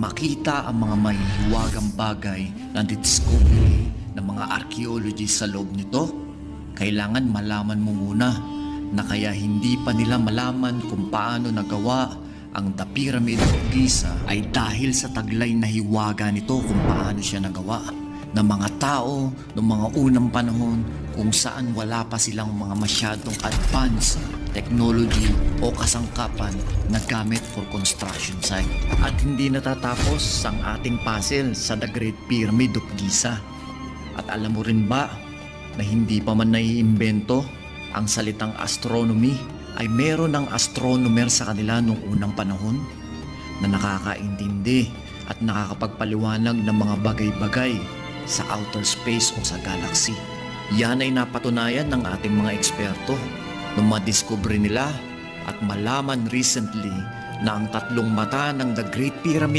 makita ang mga mahihiwagang bagay na discovery ng mga archaeologists sa loob nito, kailangan malaman mo muna na kaya hindi pa nila malaman kung paano nagawa ang The Pyramid of Giza ay dahil sa taglay na hiwaga nito kung paano siya nagawa ng mga tao noong mga unang panahon kung saan wala pa silang mga masyadong advanced technology o kasangkapan na gamit for construction site. At hindi natatapos ang ating puzzle sa The Great Pyramid of Giza. At alam mo rin ba na hindi pa man naiimbento ang salitang astronomy ay meron ng astronomer sa kanila noong unang panahon na nakakaintindi at nakakapagpaliwanag ng mga bagay-bagay sa outer space o sa galaxy. Yan ay napatunayan ng ating mga eksperto nung madiscover nila at malaman recently na ang tatlong mata ng The Great Pyramid